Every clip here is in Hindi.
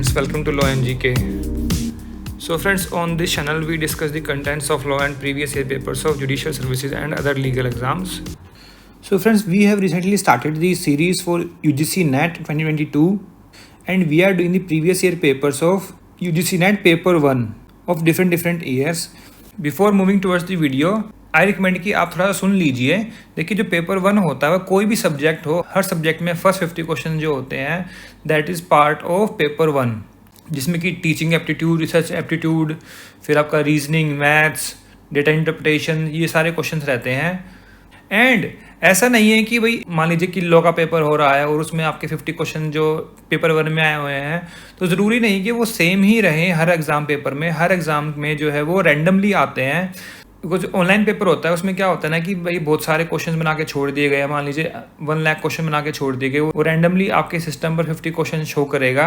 friends, welcome to Law and GK. So friends, on this channel we discuss the contents of law and previous year papers of judicial services and other legal exams. So friends, we have recently started the series for UGC NET 2022 and we are doing the previous year papers of UGC NET paper 1 of different years. Before moving towards the video, I recommend कि आप थोड़ा सा सुन लीजिए। देखिए, जो पेपर 1 होता है, कोई भी सब्जेक्ट हो, हर सब्जेक्ट में फर्स्ट 50 क्वेश्चन जो होते हैं that is part of paper 1, जिसमें कि टीचिंग एप्टीट्यूड, रिसर्च एप्टीट्यूड, फिर आपका रीजनिंग, मैथ्स, डेटा इंटरप्रिटेशन, ये सारे क्वेश्चन रहते हैं। एंड ऐसा नहीं है कि भाई मान लीजिए कि लॉ का पेपर हो रहा है और उसमें आपके 50 क्वेश्चन जो पेपर 1 में आए हुए हैं, तो ज़रूरी नहीं कि वो सेम ही रहें हर एग्ज़ाम पेपर में। हर एग्ज़ाम में जो है वो रैंडमली आते हैं। कुछ ऑनलाइन पेपर होता है, उसमें क्या होता है ना कि भाई बहुत सारे क्वेश्चन बना के छोड़ दिए गए, मान लीजिए 1 लाख क्वेश्चन बना के छोड़ दिए गए, वो रैंडमली आपके सिस्टम पर 50 क्वेश्चन शो करेगा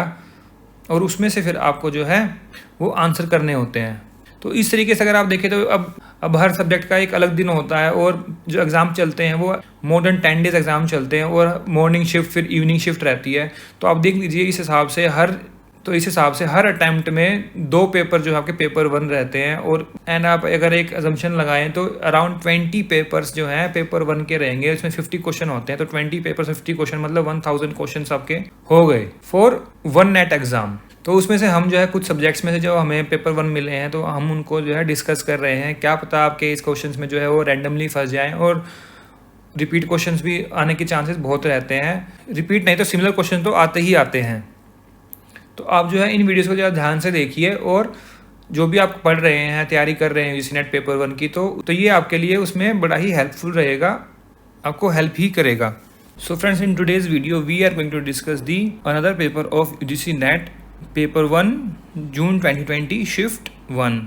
और उसमें से फिर आपको जो है वो आंसर करने होते हैं। तो इस तरीके से अगर आप देखें तो अब हर सब्जेक्ट का एक अलग दिन होता है और जो एग्ज़ाम चलते हैं वो मोर देन 10 डेज एग्ज़ाम चलते हैं और मॉर्निंग शिफ्ट फिर इवनिंग शिफ्ट रहती है। तो आप देख लीजिए इस हिसाब से हर अटैम्प्ट में 2 पेपर जो आपके पेपर 1 रहते हैं। और एंड आप अगर एक अजम्पशन लगाएं तो अराउंड 20 पेपर्स जो हैं पेपर 1 के रहेंगे। इसमें 50 क्वेश्चन होते हैं, तो 20 पेपर 50 क्वेश्चन मतलब 1000 क्वेश्चन आपके हो गए फॉर 1 नेट एग्जाम। तो उसमें से हम जो है कुछ सब्जेक्ट्स में से जो हमें पेपर 1 मिले हैं तो हम उनको जो है डिस्कस कर रहे हैं। क्या पता आपके इस क्वेश्चन में जो है वो रैंडमली फंस जाएँ और रिपीट क्वेश्चन भी आने के चांसेस बहुत रहते हैं। रिपीट नहीं तो सिमिलर क्वेश्चन तो आते ही आते हैं। तो आप जो है इन वीडियोस को ज़रा ध्यान से देखिए और जो भी आप पढ़ रहे हैं, तैयारी कर रहे हैं यूजीसी नेट पेपर 1 की, तो ये आपके लिए उसमें बड़ा ही हेल्पफुल रहेगा, आपको हेल्प ही करेगा। So friends, in today's video we are going to discuss the another paper of UGC NET paper 1 June 2020 shift 1।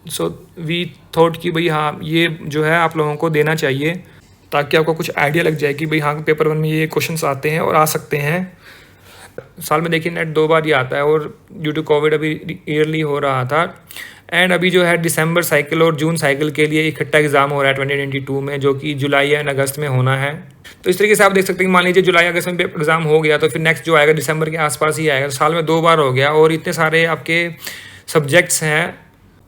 So we thought कि भाई हाँ, ये जो है आप लोगों को देना चाहिए ताकि आपको कुछ आइडिया लग जाए कि भाई हाँ, पेपर 1 में ये क्वेश्चंस आते हैं और आ सकते हैं। साल में देखिए नेट 2 बार ही आता है और ड्यू टू कोविड अभी ईयरली हो रहा था। एंड अभी जो है दिसंबर साइकिल और जून साइकिल के लिए इकट्ठा एग्जाम हो रहा है 2022 में, जो कि जुलाई या अगस्त में होना है। तो इस तरीके से आप देख सकते हैं कि मान लीजिए जुलाई अगस्त में एग्जाम हो गया तो फिर नेक्स्ट जो आएगा दिसंबर के आसपास ही आएगा। साल में 2 बार हो गया और इतने सारे आपके सब्जेक्ट्स हैं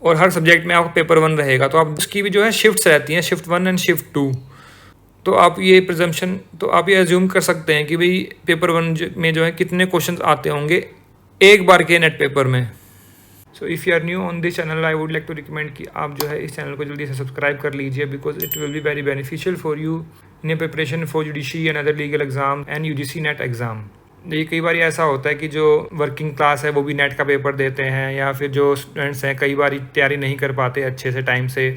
और हर सब्जेक्ट में आपको पेपर 1 रहेगा। तो आप उसकी भी जो है शिफ्ट्स रहती हैं, शिफ्ट 1 एंड शिफ्ट 2। तो आप ये अज्यूम कर सकते हैं कि भाई पेपर 1 में जो है कितने क्वेश्चंस आते होंगे एक बार के नेट पेपर में। So if you are new on this channel I would like to recommend कि आप जो है इस चैनल को जल्दी से सब्सक्राइब कर लीजिए, because it will be very beneficial for you in a preparation for judiciary and other legal exam and UGC net exam. ये कई बार ऐसा होता है कि जो वर्किंग क्लास है वो भी नेट का पेपर देते हैं, या फिर जो स्टूडेंट्स हैं कई बार तैयारी नहीं कर पाते अच्छे से टाइम से,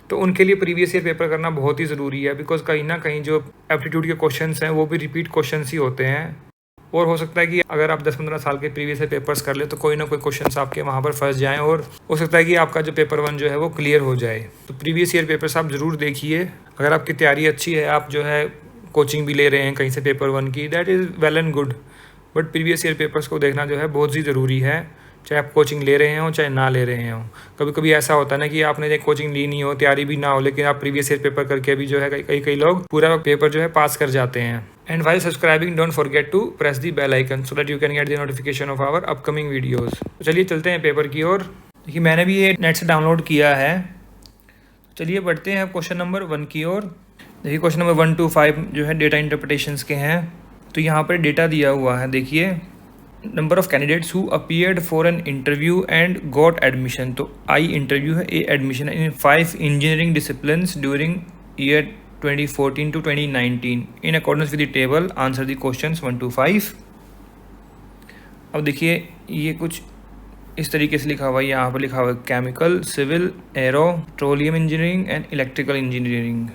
तो उनके लिए प्रीवियस ईयर पेपर करना बहुत ही ज़रूरी है। बिकॉज कहीं ना कहीं जो एप्टीट्यूड के क्वेश्चंस हैं वो भी रिपीट क्वेश्चंस ही होते हैं और हो सकता है कि अगर आप 10-15 साल के प्रीवियस ईयर पेपर्स कर ले तो कोई ना कोई क्वेश्चंस आपके वहाँ पर फंस जाएं और हो सकता है कि आपका जो पेपर 1 जो है वो क्लियर हो जाए। तो प्रीवियस ईयर पेपर्स आप ज़रूर देखिए। अगर आपकी तैयारी अच्छी है, आप जो है कोचिंग भी ले रहे हैं कहीं से पेपर 1 की, that is well and good, but previous year papers को देखना जो है बहुत ही ज़रूरी है, चाहे आप कोचिंग ले रहे हों चाहे ना ले रहे हों। कभी कभी ऐसा होता है ना कि आपने कोचिंग ली नहीं हो, तैयारी भी ना हो, लेकिन आप प्रीवियस ईयर पेपर करके भी जो है कई लोग पूरा पेपर जो है पास कर जाते हैं। And while subscribing don't forget to press the bell icon so that you can get the notification of our upcoming videos. तो चलिए चलते हैं पेपर की ओर। देखिए, मैंने भी ये नेट से डाउनलोड किया है। चलिए बढ़ते हैं क्वेश्चन नंबर 1 की ओर। देखिए, क्वेश्चन नंबर 1 to 5 जो है डेटा इंटरप्रिटेशंस के हैं। तो यहाँ पर डेटा दिया हुआ है। देखिए, number of candidates who appeared for an interview and got admission. तो आई इंटरव्यू है, ए एडमिशन है इन 5 engineering disciplines during year 2014 to 2019 in accordance with the table. Answer the questions 1 to 5। अब देखिए, ये कुछ इस तरीके से लिखा हुआ है। यहाँ पर लिखा हुआ है chemical, civil, aero, petroleum engineering and electrical engineering.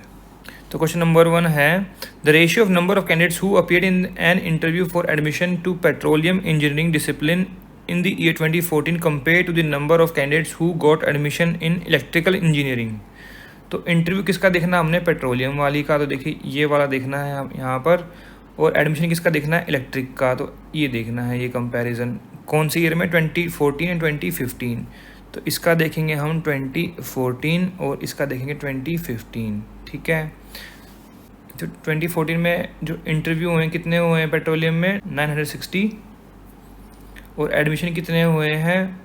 तो क्वेश्चन नंबर 1 है the ratio of number of candidates who appeared in an interview for admission to petroleum engineering discipline in the year 2014 compare to the number of candidates who got admission in electrical engineering. तो इंटरव्यू किसका देखना हमने, पेट्रोलियम वाली का। तो देखिए, ये वाला देखना है यहाँ पर, और एडमिशन किसका देखना है, इलेक्ट्रिक का। तो ये देखना है, ये कंपैरिजन कौन सी ईयर में, 2014 एंड 2015। तो इसका देखेंगे हम 2014 और इसका देखेंगे 2015। ठीक है, तो 2014 में जो इंटरव्यू हुए कितने हुए हैं पेट्रोलियम में, 960, और एडमिशन कितने हुए हैं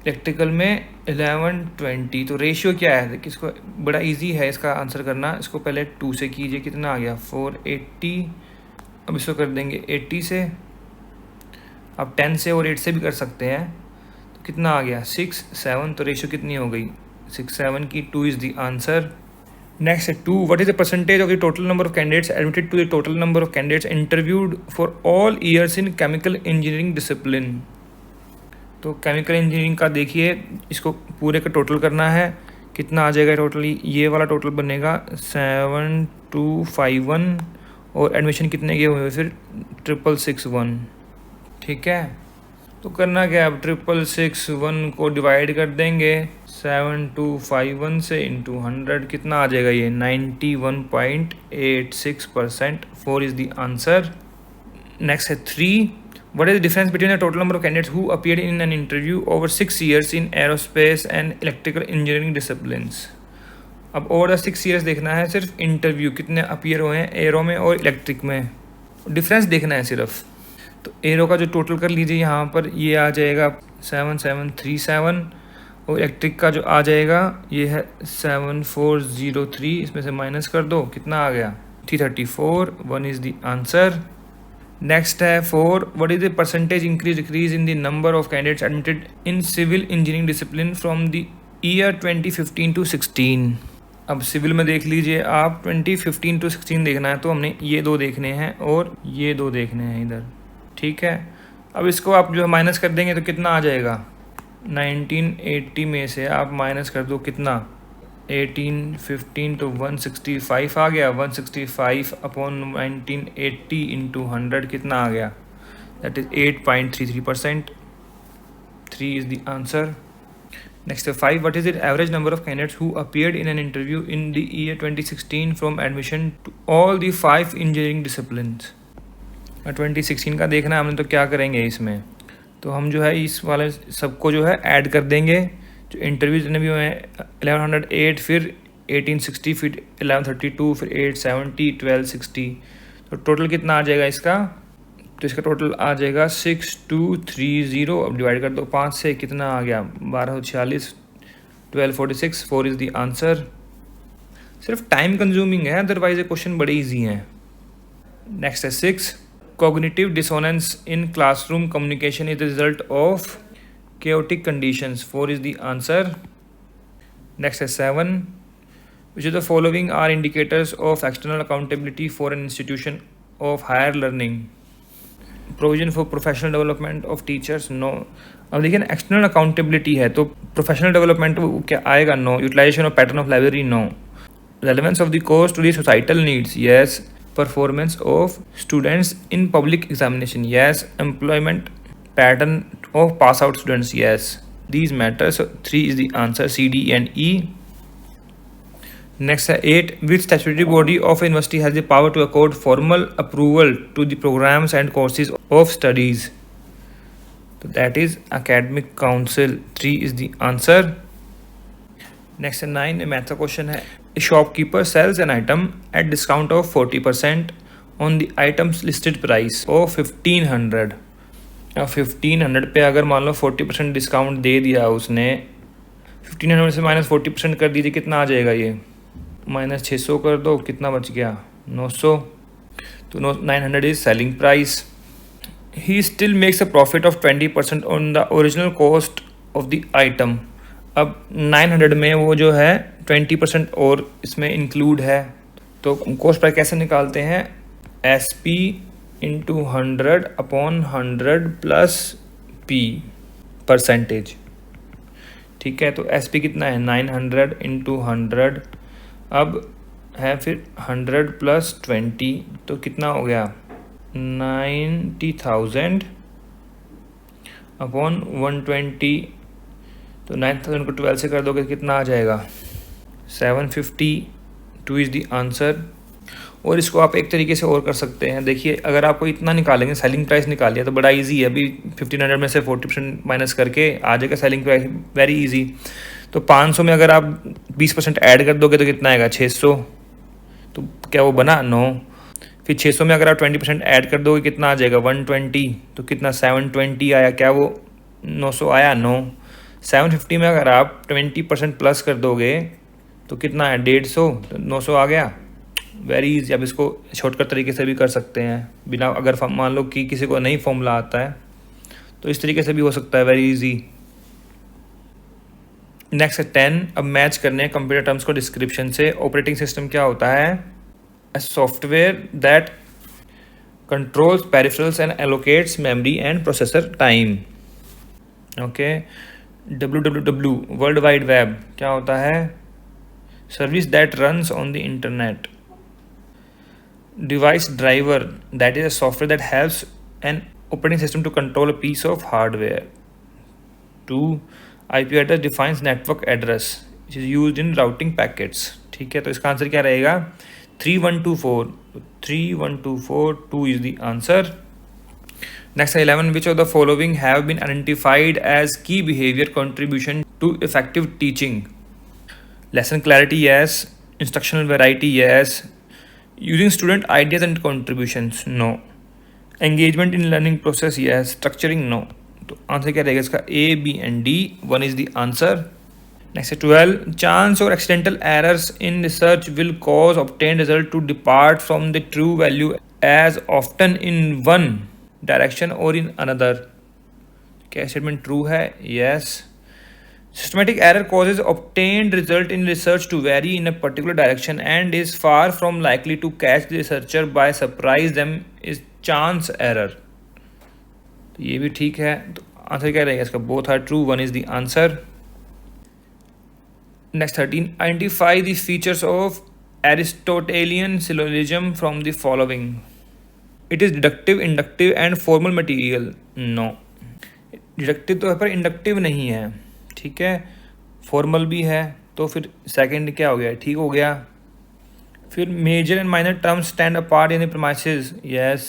इलेक्ट्रिकल में 1120। तो रेशियो क्या है, किसको बड़ा इजी है इसका आंसर करना। इसको पहले 2 से कीजिए, कितना आ गया 480। अब इसको कर देंगे 80 से, अब 10 से और 8 से भी कर सकते हैं। तो कितना आ गया 6 7। तो रेशियो कितनी हो गई 6 7 की, 2 इज़ द आंसर। नेक्स्ट है 2, what is the percentage of the total number of candidates admitted to the total number of candidates interviewed for all years in chemical engineering discipline. तो केमिकल इंजीनियरिंग का देखिए, इसको पूरे का टोटल करना है, कितना आ जाएगा टोटली, ये वाला टोटल बनेगा 7251 और एडमिशन कितने के हुए फिर 6661। ठीक है, तो करना क्या, अब 6661 को डिवाइड कर देंगे 7251 से इंटू 100, कितना आ जाएगा ये 91.86%। 4 इज़ द आंसर। नेक्स्ट है 3, what is the difference between the total number of candidates who appeared in an interview over 6 years in aerospace and electrical engineering disciplines। अब ओवर द 6 years देखना है, सिर्फ इंटरव्यू कितने अपीयर हुए हैं एरो में और इलेक्ट्रिक में, डिफरेंस देखना है सिर्फ। तो एरो का जो टोटल कर लीजिए यहाँ पर, ये आ जाएगा 7737 और इलेक्ट्रिक का जो आ जाएगा ये है 7403। इसमें से माइनस कर दो, कितना आ गया 334। 1 इज़ द आंसर। नेक्स्ट है 4, what is the percentage increase decrease in the number of candidates admitted in civil engineering discipline from the year 2015 to 16। अब सिविल में देख लीजिए आप, 2015 to 16 देखना है, तो हमने ये 2 देखने हैं और ये 2 देखने हैं इधर। ठीक है, अब इसको आप जो है माइनस कर देंगे तो कितना आ जाएगा 1980 में से आप माइनस कर दो, कितना 1815 तो 165 आ गया। 165 अपॉन 1980 इंटू 100 कितना आ गया, that is 8.33%। 3 is the answer. Next 5, what is the average number of candidates who appeared in an interview in the year 2016 from admission to all the 5 engineering disciplines. 2016 का देखना है हमने, तो क्या करेंगे इसमें, तो हम जो है इस वाले सबको जो है ऐड कर देंगे। जो इंटरव्यू जितने भी हुए हैं 1108, फिर 1860, फिर 1132, फिर 870, 1260। तो टोटल कितना आ जाएगा इसका, तो इसका टोटल आ जाएगा 6230। अब डिवाइड कर दो 5 से, कितना आ गया 1246, 1246। 4 इज़ द आंसर। सिर्फ टाइम कंज्यूमिंग है, अदरवाइज ये क्वेश्चन बड़े ईजी हैं। नेक्स्ट है 6, cognitive dissonance in classroom communication is the result of chaotic conditions। 4 is the answer। Next is 7, which of the following are indicators of external accountability for an institution of higher learning। provision for professional development of teachers, no। अब देखिए ना, एक्सटर्नल अकाउंटेबिलिटी है तो प्रोफेशनल डेवलपमेंट क्या आएगा, no. Utilisation of pattern of library, no. Relevance of the course to the societal needs, yes. performance of students in public examination, yes। employment pattern of pass out students, yes। these matter, so 3 is the answer, C, D and E। next 8, which statutory body of a university has the power to accord formal approval to the programs and courses of studies, so that is academic council। 3 is the answer। next 9, math का क्वेश्चन है, a shopkeeper sells an item at discount of 40% on the item's listed price of 1500। अब 1500 पे अगर मान लो 40% डिस्काउंट दे दिया उसने, 1500 से माइनस 40% कर दीजिए, कितना आ जाएगा ये माइनस 600 कर दो, कितना बच गया 900। तो 900 is selling price. He still makes a profit of 20% on the original cost of the item. अब 900 में वो जो है 20% और इसमें इंक्लूड है, तो कॉस्ट प्राइस कैसे निकालते हैं, SP into 100 upon 100 plus P percentage. ठीक है, तो SP कितना है 900 इंटू 100, अब है फिर 100 प्लस 20, तो कितना हो गया 90,000 अपॉन 120। तो 9000 को 12 से कर दोगे कितना आ जाएगा 752 इज़ द आंसर। और इसको आप एक तरीके से और कर सकते हैं, देखिए अगर आपको इतना निकालेंगे, सेलिंग प्राइस निकालिए तो बड़ा इजी है। अभी 1500 में से 40% माइनस करके आ जाएगा सेलिंग प्राइस, वेरी इजी। तो 500 में अगर आप 20% ऐड कर दोगे तो कितना आएगा 600। तो क्या वो बना 9। फिर 600 में अगर आप 20% ऐड कर दोगे कितना आ जाएगा 120, तो कितना 720 आया, क्या वो 900 आया? नो। 750 में अगर आप 20% प्लस कर दोगे तो कितना है 150, तो 900 आ गया। Very easy. अब इसको शॉर्टकट तरीके से भी कर सकते हैं बिना, अगर मान लो कि किसी को नहीं फॉर्मूला आता है तो इस तरीके से भी हो सकता है, वेरी इजी। नेक्स्ट 10, अब मैच करने हैं कंप्यूटर टर्म्स को डिस्क्रिप्शन से। ऑपरेटिंग सिस्टम क्या होता है? A software that controls peripherals and allocates memory and processor time. Okay. www world wide web क्या होता है? Service that runs on the internet. Device driver that is a software that helps an operating system to control a piece of hardware. 2. IP address defines network address which is used in routing packets. ठीक है, तो इसका आंसर क्या रहेगा? 3124. 3124, 2 is the answer. Next 11, which of the following have been identified as key behavior contribution to effective teaching? Lesson clarity, yes. Instructional variety, yes. Using student ideas and contributions, no. Engagement in learning process, yes. Structuring, no. तो आंसर क्या रहेगा इसका? A, B and D. 1 is the answer. Next 12, chance और accidental errors in research will cause obtain result to depart from the true value as often in one direction और इन अनदर. क्या स्टेटमेंट ट्रू है? Yes. Systematic error causes obtained result in research to vary in a particular direction and is far from likely to catch the researcher by surprise. Them is chance error. तो ये भी ठीक है. तो आंसर क्या रहेगा इसका? Both are true. 1 is the answer. Next 13, identify the features of Aristotelian syllogism from the following. It is deductive, inductive and formal material. No. Deductive तो है पर इंडक्टिव नहीं है. ठीक है, फॉर्मल भी है, तो फिर सेकंड क्या हो गया? ठीक हो गया. फिर major and minor terms stand apart in the premises, yes.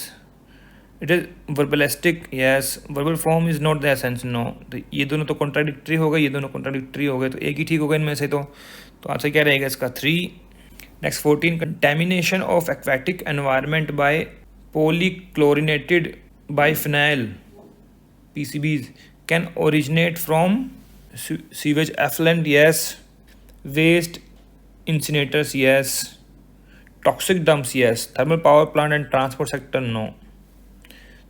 It is verbalistic, yes. Verbal form is not the essence, no. तो ये दोनों तो कॉन्ट्राडिक्टरी हो गए, ये दोनों कॉन्ट्राडिक्टरी हो गए, तो एक ही ठीक हो गया इनमें से. तो आंसर क्या रहेगा इसका? 3. Next 14, contamination of aquatic environment by polychlorinated biphenyl PCBs can originate from sewage effluent, yes. Waste incinerators, yes. Toxic dumps, yes. Thermal power plant and transport sector, no.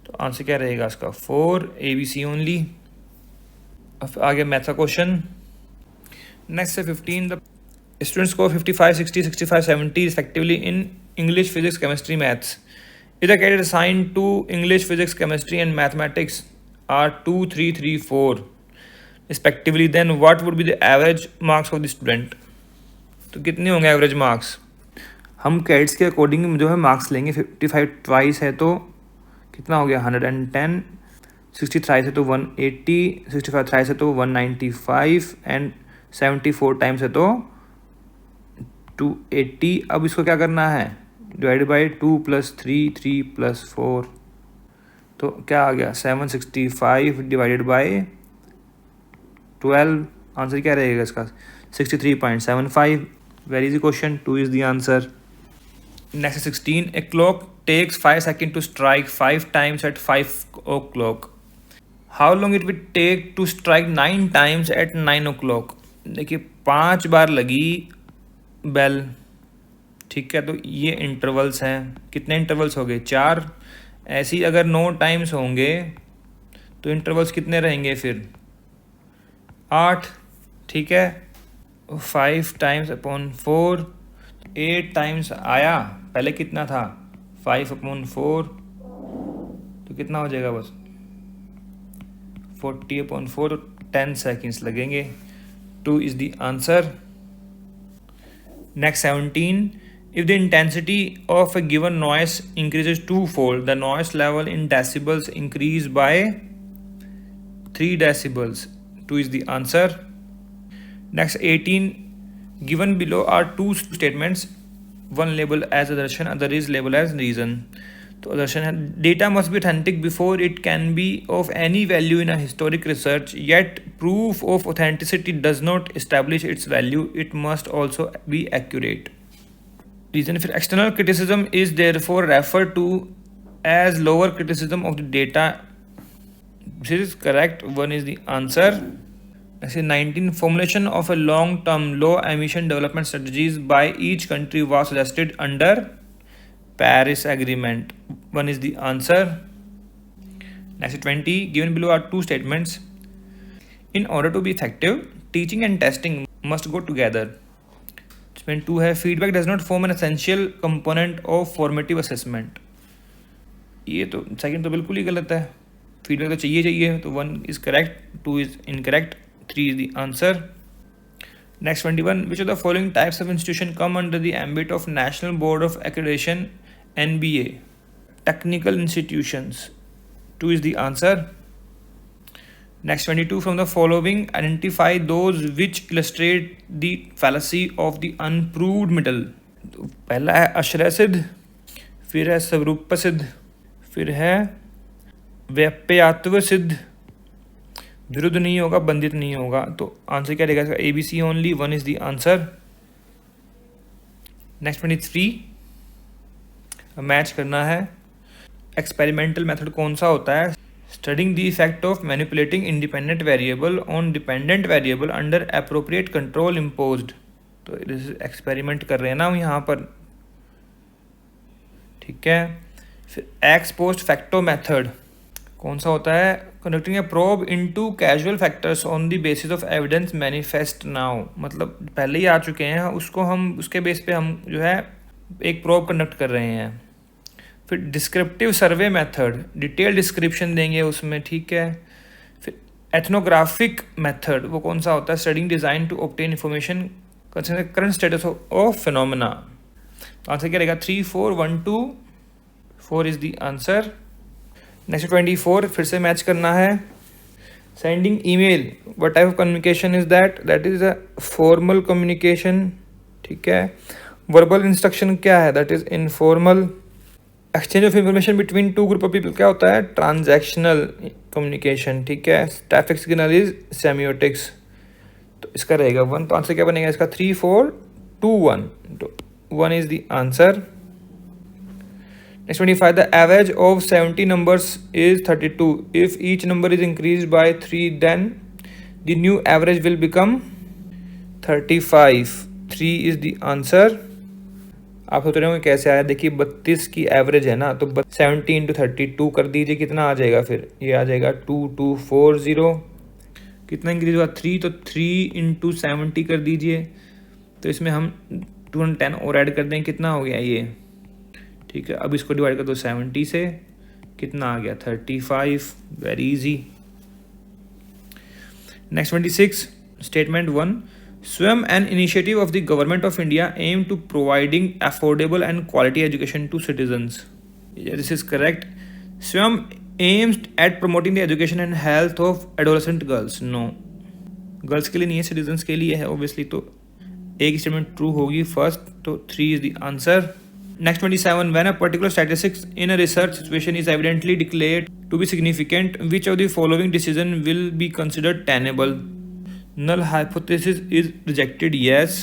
तो आंसर क्या रहेगा इसका? 4, ABC only. अब आगे मैथ का क्वेश्चन. नेक्स्ट है 15, the student score 55, 60, 65, 70 respectively in English, physics, chemistry, maths. If the credit assigned to English, physics, chemistry and mathematics are 2, 3, 3, 4 respectively, then what would be the average marks of the student? तो कितने होंगे एवरेज मार्क्स? हम क्रेडिट्स के अकॉर्डिंग जो है मार्क्स लेंगे. 55 ट्वाइस है तो कितना हो गया? 110. 60 थ्राइस है तो 180. 65 थ्राइस है तो 195 एंड 74 टाइम्स है तो 280. अब इसको क्या करना है? डिवाइड बाई 2 + 3, 3 + 4, तो क्या आ गया? 765 डिवाइडेड बाई 12. आंसर क्या रहेगा इसका? 63.75. Very easy question. 2 is the answer. Next 16, a clock takes 5 seconds to strike 5 times at 5 o'clock. How long it will take to strike 9 times at 9 o'clock? देखिए 5 बार लगी बेल. ठीक है, तो ये इंटरवल्स हैं. कितने इंटरवल्स हो गए? 4. ऐसे ही अगर 9 टाइम्स होंगे तो इंटरवल्स कितने रहेंगे फिर? 8. ठीक है, 5 times upon 4, 8 टाइम्स आया. पहले कितना था? 5 upon 4, तो कितना हो जाएगा? बस 40 upon 4, 10 seconds लगेंगे. 2 is the answer. Next 17, if the intensity of a given noise increases twofold, the noise level in decibels increase by 3 decibels. 2 is the answer. Next 18, given below are 2 statements, one labeled as assertion, other is labeled as reason. तो assertion है, data must be authentic before it can be of any value in a historic research, yet proof of authenticity does not establish its value, it must also be accurate. Reason for external criticism is therefore referred to as lower criticism of the data. This is correct. One is the answer. Actually, 19 formulation of a long-term low emission development strategies by each country was suggested under Paris Agreement. One is the answer. Next 20. Given below are two statements. In order to be effective, teaching and testing must go together. Statement 2 है feedback does not form an essential component of formative assessment. ये तो सेकंड तो बिल्कुल ही गलत है. फीडबैक तो चाहिए तो 1 is correct, 2 is incorrect, 3 is the answer. Next 21. Which of the following types of institution come under the ambit of National Board of Accreditation NBA? Technical institutions. 2 is the answer. Next 22. From the following, identify those which illustrate the fallacy of the unproved middle. तो पहला है आश्रय सिद्ध, फिर है स्वरूप सिद्ध, फिर है व्याप्यत्व सिद्ध, विरुद्ध नहीं होगा, बंधित नहीं होगा. तो आंसर क्या रहेगा इसका? ABC only. 1 is the answer. Next 23. Match करना है. एक्सपेरिमेंटल मेथड कौन सा होता है? Studying the effect of manipulating independent variable on dependent variable under appropriate control imposed. तो एक्सपेरिमेंट कर रहे हैं ना यहाँ पर, ठीक है. फिर एक्स पोस्ट फैक्टो मेथड कौन सा होता है? Conducting A probe into casual factors on the basis of evidence manifest now. मतलब पहले ही आ चुके हैं, उसको हम उसके बेस पे हम जो है एक प्रोब कंडक्ट कर रहे हैं. फिर descriptive survey method, detail description देंगे उसमें, ठीक है. फिर एथनोग्राफिक मेथड वो कौन सा होता है? Studying design to obtain information concerning current status of phenomena. तो आंसर क्या रहेगा? 3, 4, 1, 2. 4 इज द आंसर. नेक्स्ट 24. फिर से मैच करना है. Sending email, what type of communication is that? That is a formal communication, ठीक है. वर्बल इंस्ट्रक्शन क्या है? That is informal. Exchange of information between two group of people क्या होता है? ट्रांजैक्शनल कम्युनिकेशन, ठीक है. Traffic signal is semiotics. तो इसका रहेगा 1. तो आंसर क्या बनेगा इसका? 3, 4, 2, 1. तो 1 is the answer. Next 25. The average of 70 numbers is 32. If each number is increased by 3, then the new average will become 35. 3 is the answer. आप सोच रहे होंगे कैसे आया? देखिए 32 की एवरेज है ना, तो 70 इंटू 32 कर दीजिए, कितना आ जाएगा? फिर ये आ जाएगा 2240. कितना इंक्रीज हुआ? 3. तो 3 इंटू 70 कर दीजिए, तो इसमें हम 210 और ऐड कर दें, कितना हो गया ये? ठीक है. अब इसको डिवाइड कर दो 70 से, कितना आ गया? 35. Very easy. Next 26. Statement 1. Swayam an initiative of the government of India aim to providing affordable and quality education to citizens. This is correct. Swayam aims at promoting the education and health of adolescent girls. No, girls के लिए नहीं है, सिटीजन्स के लिए है ऑब्वियसली. तो एक स्टेटमेंट ट्रू होगी फर्स्ट. तो 3 is the answer. Next 27. When a particular statistics in a research situation is evidently declared to be significant, which of the following decision will be considered tenable? Null hypothesis is rejected, yes.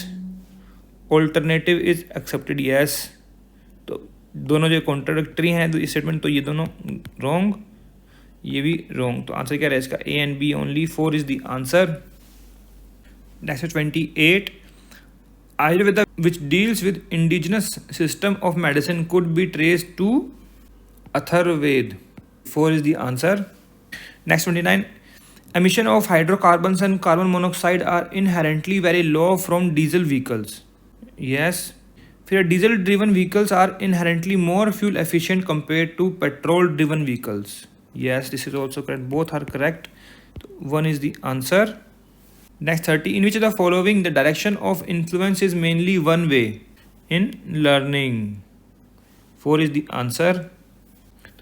Alternative is accepted, yes. तो दोनों जो कॉन्ट्राडिक्टरी हैं तो स्टेटमेंट, तो ये दोनों रॉन्ग, ये भी रॉन्ग. तो आंसर क्या रहेगा इसका? A and B only. 4 is the answer. Next 28. Ayurveda, which deals with indigenous system of medicine, could be traced to Atharvaved. 4 is the answer. Next 29. Emission of hydrocarbons and carbon monoxide are inherently very low from diesel vehicles. Yes. फिर diesel driven vehicles are inherently more fuel efficient compared to petrol driven vehicles. Yes, this is also correct. Both are correct. 1 is the answer. Next 30. In which of the following the direction of influence is mainly one way in learning? 4 is the answer.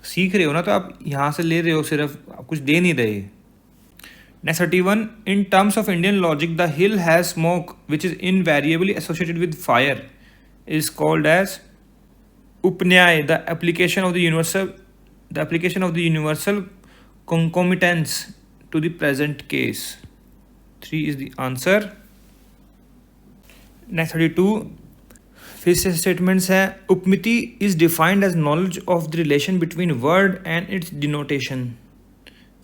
सीख रहे हो ना, तो आप यहाँ से ले रहे हो, सिर्फ आप कुछ दे नहीं रहे. Next 31. In terms of Indian logic, the hill has smoke which is invariably associated with fire is called as upnyay. The application of the universal concomitance to the present case. 3 is the answer. Next 32. फिर से स्टेटमेंट्स हैं, upamiti is defined as knowledge of the relation between word and its denotation.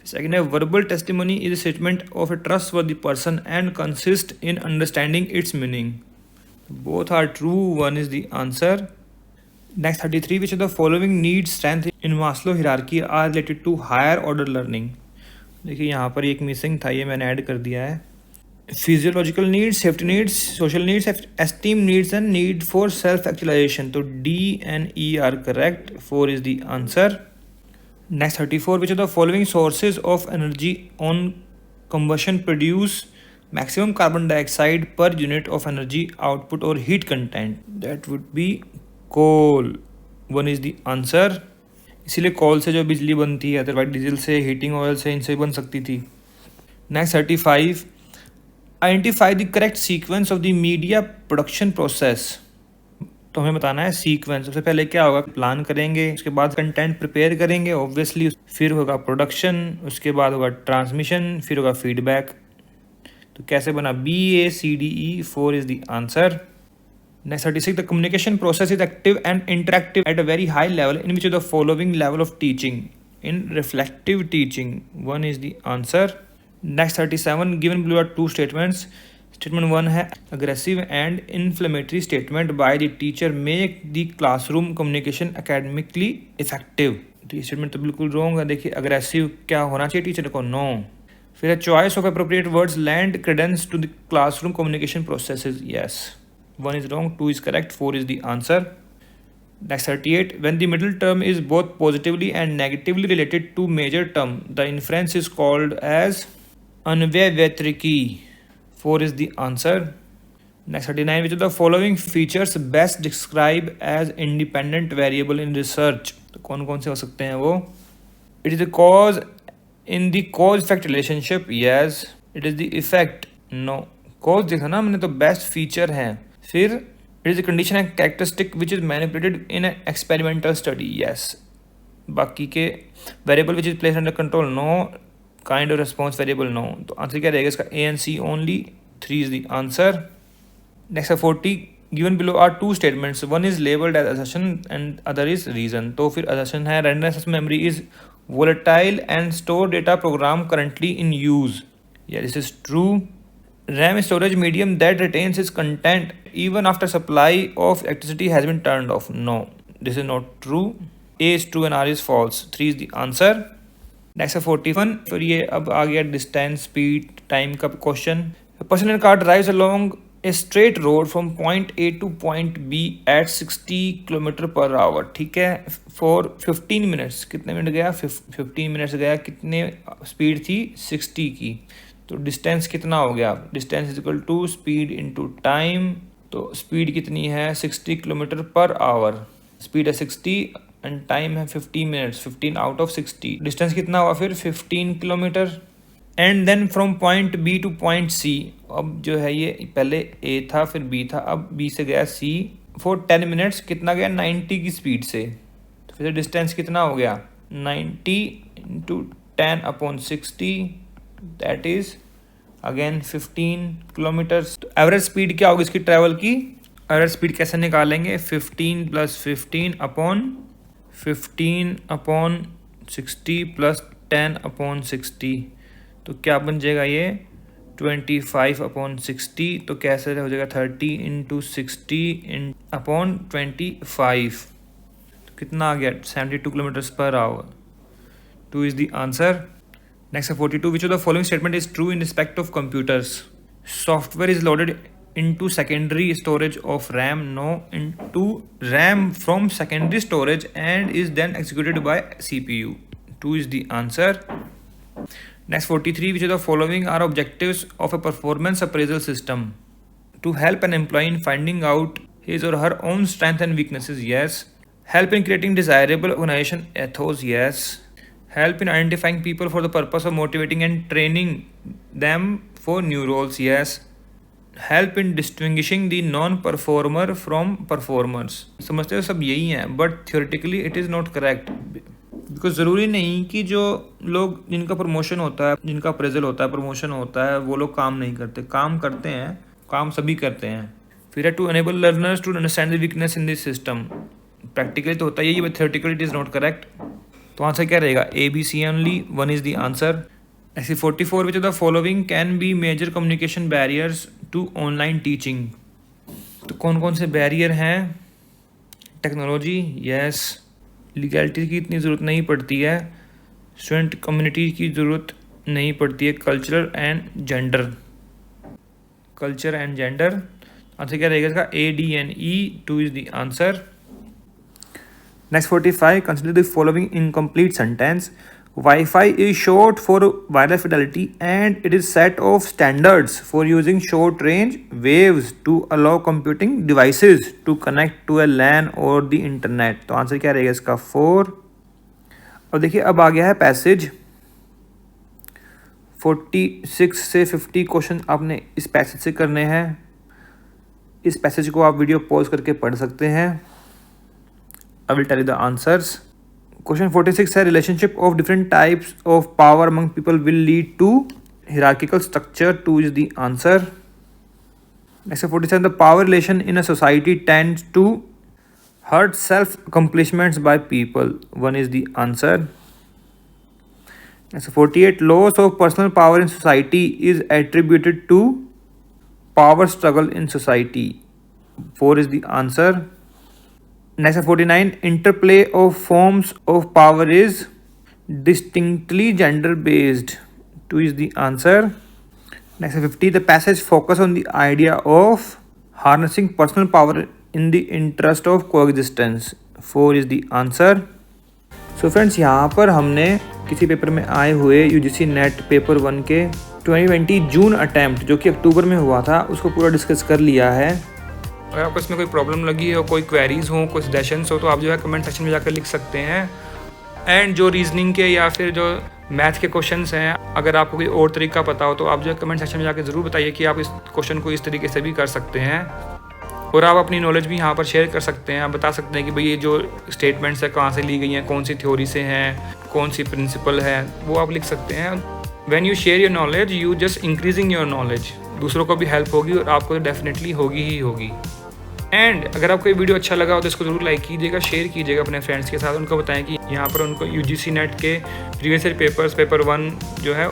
Second है, verbal testimony is a statement of a trustworthy person and consist in understanding its meaning. Both are true, one is the answer. Next 33, which of the following need strength in Maslow hierarchy are related to higher order learning. देखिए यहाँ पर एक मिसिंग था, ये मैंने ऐड कर दिया है। Physiological needs, safety needs, social needs, esteem needs and need for self actualization. तो D and E are correct, 4 is the answer. Next 34, which of the following sources of energy on combustion produce maximum carbon dioxide per unit of energy output और heat content. That would be coal, 1 is the answer. इसीलिए कोल से जो बिजली बनती है, अदरवाइज डीजल से, हीटिंग ऑयल से, इनसे बन सकती थी। Next 35, identify the correct sequence of the media production process. तो हमें बताना है सीक्वेंस। सबसे पहले क्या होगा, प्लान करेंगे, उसके बाद कंटेंट प्रिपेयर करेंगे ऑब्वियसली, फिर होगा प्रोडक्शन, उसके बाद होगा ट्रांसमिशन, फिर होगा फीडबैक। तो कैसे बना, BACDE, 4 is the answer. Next 36, the communication process is active and interactive at a very high level in which of the following level of teaching? In reflective teaching, 1 is the answer. Next 37, given below are two statements. Statement 1 है, aggressive and inflammatory statement by the teacher make the classroom communication academically effective. तो ये statement तो बिल्कुल wrong है। देखिए aggressive क्या होना चाहिए टीचर को, no। फिर है, choice of appropriate words lend credence to the classroom communication processes, yes। 1 is wrong, 2 is correct, 4 is the answer. Next 38, when the middle term is both positively and negatively related to major term, the inference is called as Anvayavatriki, 4 is the answer. Next 39, which of the following features best describe as independent variable in research? तो कौन कौन से हो सकते हैं वो? It is the cause in the cause-effect relationship, yes. It is the effect, no. Cause देखा ना मैंने, तो best feature है। फिर it is a condition and characteristic which is manipulated in experimental study, yes. बाकी के variable which is place under control, no. Kind of response variable, no. तो आंसर क्या रहेगा इसका, A and C only, 3 is the answer. Next 40, given below are two statements, one is labelled as assertion and other is reason. तो फिर असर्शन है, random access memory is volatile and store data program currently in use, या this is true. RAM storage medium that retains its content even after supply of electricity has been turned off, no, this is not true। A is true and R is false, 3 is the answer। Next 41, फिर ये अब आ गया डिस्टेंस, स्पीड, टाइम का question. Person in car drives along a straight road from point A to point B at 60 km/h, ठीक है, फॉर 15 मिनट्स। कितने मिनट गया, 15 मिनट्स गया। कितने स्पीड थी, 60 की। तो डिस्टेंस कितना हो गया, distance is equal to speed into time. तो स्पीड कितनी है, 60 km/h। स्पीड है 60 एंड टाइम है 15 मिनट्स, 15 आउट ऑफ 60। डिस्टेंस कितना हुआ फिर, 15 kilometre. And then from point B to point C, अब जो है ये पहले A था फिर B था, अब B से गया C फॉर 10 मिनट्स। कितना गया, 90 की स्पीड से। तो फिर डिस्टेंस कितना हो गया, 90 into 10/60, that is again 15 kilometres. तो एवरेज स्पीड क्या होगी इसकी ट्रैवल की, एवरेज स्पीड कैसे निकालेंगे, 15 + 15 अपॉन 15/60 + 10/60। तो क्या बन जाएगा ये, 25/60। तो कैसे हो जाएगा, 30 × 60/25। तो कितना आ गया, 72 km/h, 2 is the answer. Next 42, which of the following statement is true in respect of computers? Software is loaded into secondary storage of RAM, no, into RAM from secondary storage and is then executed by CPU. 2 is the answer. Next 43, which of the following are objectives of a performance appraisal system? To help an employee in finding out his or her own strengths and weaknesses, yes. Help in creating desirable organization ethos, yes. Help in identifying people for the purpose of motivating and training them for new roles, yes. Help in distinguishing the non-performer from performers. समझते हो सब यही हैं, but theoretically it is not correct. Because ज़रूरी नहीं कि जो लोग जिनका प्रमोशन होता है, जिनका अप्रेजल होता है, प्रमोशन होता है, वो लोग काम नहीं करते। काम करते हैं, काम सभी करते हैं। फिर है to enable learners to understand the weakness in this system. Practically तो होता है ये, but theoretically it is not correct. तो आंसर क्या रहेगा? ABC only, 1 is the answer. ऐसे 44 which of the following can be major communication barriers to online teaching. तो कौन कौन से बैरियर हैं? Technology, yes. लीगैलिटी की इतनी ज़रूरत नहीं पड़ती है। स्टूडेंट कम्युनिटी की ज़रूरत नहीं पड़ती है। Culture and gender, culture and gender. Answer क्या रहेगा इसका? ADNE, 2 is the answer. Next 45, consider the following incomplete sentence. Wi-Fi is short for wireless fidelity and it is set of standards for using short range waves to allow computing devices to connect to a LAN or the internet। तो आंसर क्या रहेगा इसका? 4। अब देखिए अब आ गया है पैसेज। 46 से 50 क्वेश्चन आपने इस पैसेज से करने हैं। इस पैसेज को आप वीडियो पॉज करके पढ़ सकते हैं। I will tell you the answers. Question 46 है, relationship of different types of power among people will lead to hierarchical structure, 2 is the answer। Next 47, the power relation in a society tends to hurt self accomplishments by people, 1 is the answer। Next 48, loss of personal power in society is attributed to power struggle in society, 4 is the answer। Next 49, interplay of forms of power is distinctly gender based, 2 is the answer। Next 50, the passage focus on the idea of harnessing personal power in the interest of coexistence, 4 is the answer। So friends, यहाँ पर हमने किसी पेपर में आए हुए UGC नेट पेपर 1 के 2020 जून अटैम्प्ट जो कि अक्टूबर में हुआ था उसको पूरा डिस्कस कर लिया है। अगर आपको इसमें कोई प्रॉब्लम लगी हो, कोई क्वेरीज हो, कोई सजेशंस हो, तो आप जो है कमेंट सेक्शन में जाकर लिख सकते हैं। एंड जो रीजनिंग के या फिर जो मैथ के क्वेश्चंस हैं, अगर आपको कोई और तरीका पता हो तो आप जो है कमेंट सेक्शन में जाकर ज़रूर बताइए कि आप इस क्वेश्चन को इस तरीके से भी कर सकते हैं। और आप अपनी नॉलेज भी यहाँ पर शेयर कर सकते हैं। आप बता सकते हैं कि भाई ये जो स्टेटमेंट्स है कहाँ से ली गई हैं, कौन सी थ्योरी से हैं, कौन सी प्रिंसिपल है, वो आप लिख सकते हैं। When you share your knowledge you just increasing your knowledge. दूसरों को भी हेल्प होगी और आपको तो डेफिनेटली होगी ही होगी। एंड अगर आपको ये वीडियो अच्छा लगा हो तो इसको ज़रूर लाइक कीजिएगा, शेयर कीजिएगा अपने फ्रेंड्स के साथ। उनको बताएं कि यहाँ पर उनको UGC नेट के प्रीवियस ईयर पेपर्स पेपर 1 जो है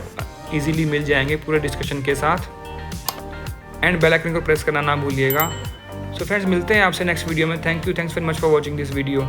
इजीली मिल जाएंगे पूरे डिस्कशन के साथ। एंड बेल आइकन को प्रेस करना ना भूलिएगा। सो फ्रेंड्स, मिलते हैं आपसे नेक्स्ट वीडियो में। Thanks very much for watching this video.